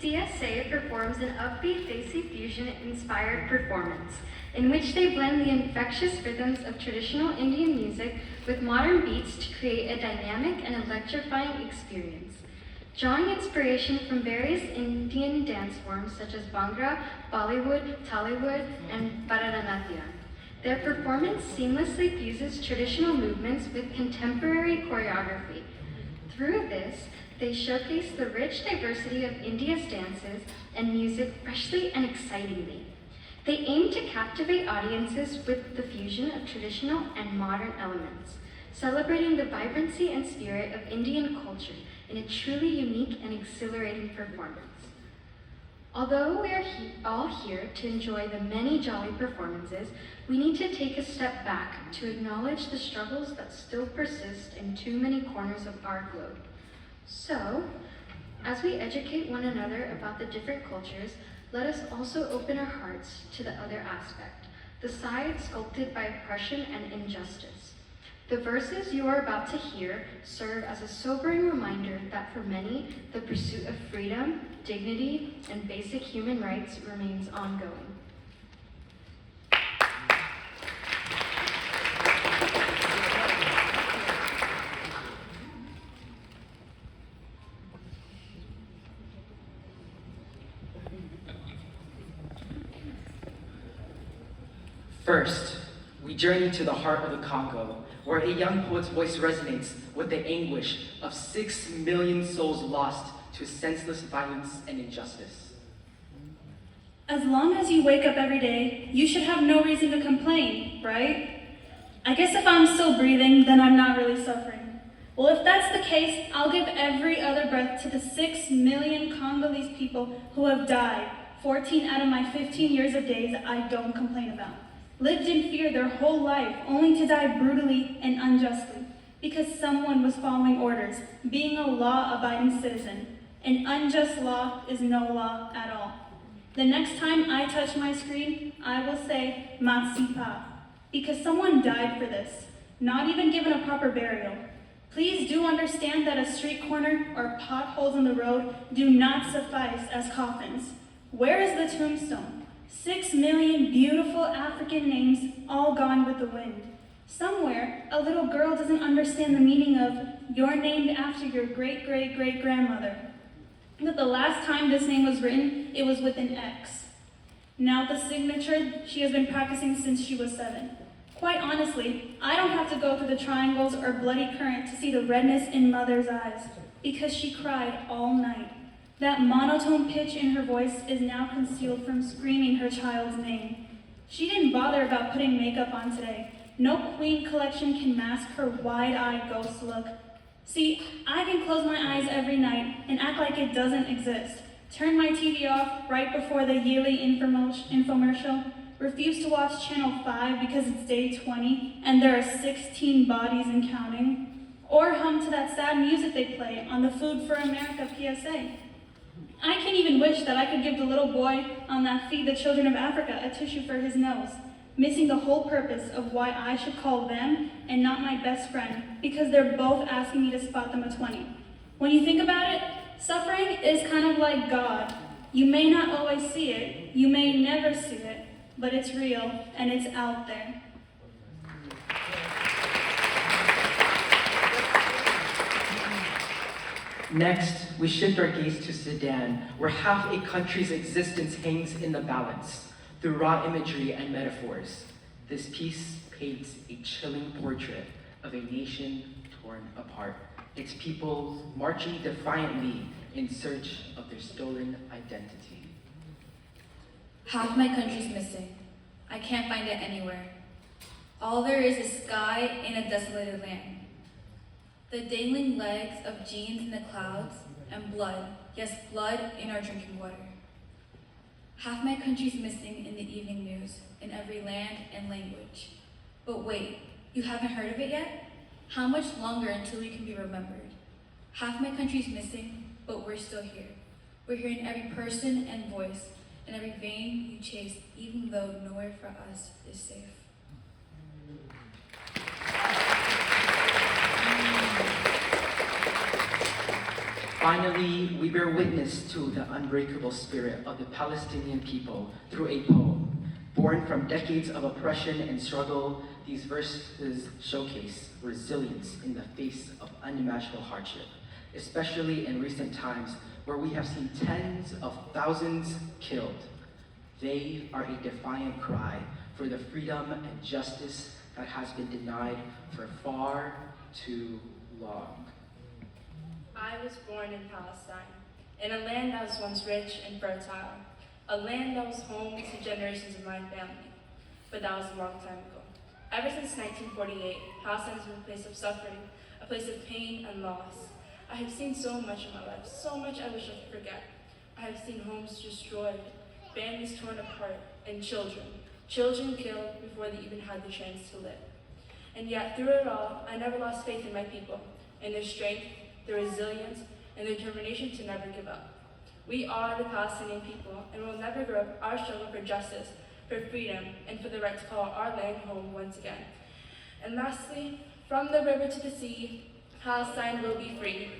DSA performs an upbeat Desi fusion-inspired performance, in which they blend the infectious rhythms of traditional Indian music with modern beats to create a dynamic and electrifying experience. Drawing inspiration from various Indian dance forms such as Bhangra, Bollywood, Tollywood, and Bharatanatyam. Their performance seamlessly fuses traditional movements with contemporary choreography. Through this, they showcase the rich diversity of India's dances and music freshly and excitingly. They aim to captivate audiences with the fusion of traditional and modern elements, celebrating the vibrancy and spirit of Indian culture in a truly unique and exhilarating performance. Although we are all here to enjoy the many jolly performances, we need to take a step back to acknowledge the struggles that still persist in too many corners of our globe. So, as we educate one another about the different cultures, let us also open our hearts to the other aspect, the side sculpted by oppression and injustice. The verses you are about to hear serve as a sobering reminder that for many, the pursuit of freedom, dignity, and basic human rights remains ongoing. First, we journey to the heart of the Congo, where a young poet's voice resonates with the anguish of 6 million souls lost to senseless violence and injustice. As long as you wake up every day, you should have no reason to complain, right? I guess if I'm still breathing, then I'm not really suffering. Well, if that's the case, I'll give every other breath to the 6 million Congolese people who have died 14 out of my 15 years of days I don't complain about. Lived in fear their whole life, only to die brutally and unjustly, because someone was following orders, being a law-abiding citizen. An unjust law is no law at all. The next time I touch my screen, I will say, "Merci pas," because someone died for this, not even given a proper burial. Please do understand that a street corner or potholes in the road do not suffice as coffins. Where is the tombstone? 6 million beautiful African names all gone with the wind. Somewhere, a little girl doesn't understand the meaning of "you're named after your great-great-great-grandmother." That the last time this name was written, it was with an X. Now the signature she has been practicing since she was 7. Quite honestly, I don't have to go through the triangles or bloody current to see the redness in Mother's eyes, because she cried all night. That monotone pitch in her voice is now concealed from screaming her child's name. She didn't bother about putting makeup on today. No Queen collection can mask her wide-eyed ghost look. See, I can close my eyes every night and act like it doesn't exist. Turn my TV off right before the yearly infomercial. Refuse to watch Channel 5 because it's day 20 and there are 16 bodies and counting. Or hum to that sad music they play on the Food for America PSA. I can't even wish that I could give the little boy on that Feed the Children of Africa a tissue for his nose, missing the whole purpose of why I should call them and not my best friend, because they're both asking me to spot them a 20. When you think about it, suffering is kind of like God. You may not always see it, you may never see it, but it's real and it's out there. Next, we shift our gaze to Sudan, where half a country's existence hangs in the balance. Through raw imagery and metaphors, this piece paints a chilling portrait of a nation torn apart, its people marching defiantly in search of their stolen identity. Half my country's missing. I can't find it anywhere. All there is sky in a desolated land. The dangling legs of jeans in the clouds, and blood, yes, blood in our drinking water. Half my country's missing in the evening news, in every land and language. But wait, you haven't heard of it yet? How much longer until we can be remembered? Half my country's missing, but we're still here. We're here in every person and voice, in every vein you chase, even though nowhere for us is safe. Finally, we bear witness to the unbreakable spirit of the Palestinian people through a poem. Born from decades of oppression and struggle, these verses showcase resilience in the face of unimaginable hardship, especially in recent times where we have seen tens of thousands killed. They are a defiant cry for the freedom and justice that has been denied for far too long. I was born in Palestine, in a land that was once rich and fertile, a land that was home to generations of my family. But that was a long time ago. Ever since 1948, Palestine has been a place of suffering, a place of pain and loss. I have seen so much in my life, so much I wish I could forget. I have seen homes destroyed, families torn apart, and children killed before they even had the chance to live. And yet, through it all, I never lost faith in my people, in their strength, their resilience, and their determination to never give up. We are the Palestinian people, and will never give up our struggle for justice, for freedom, and for the right to call our land home once again. And lastly, from the river to the sea, Palestine will be free.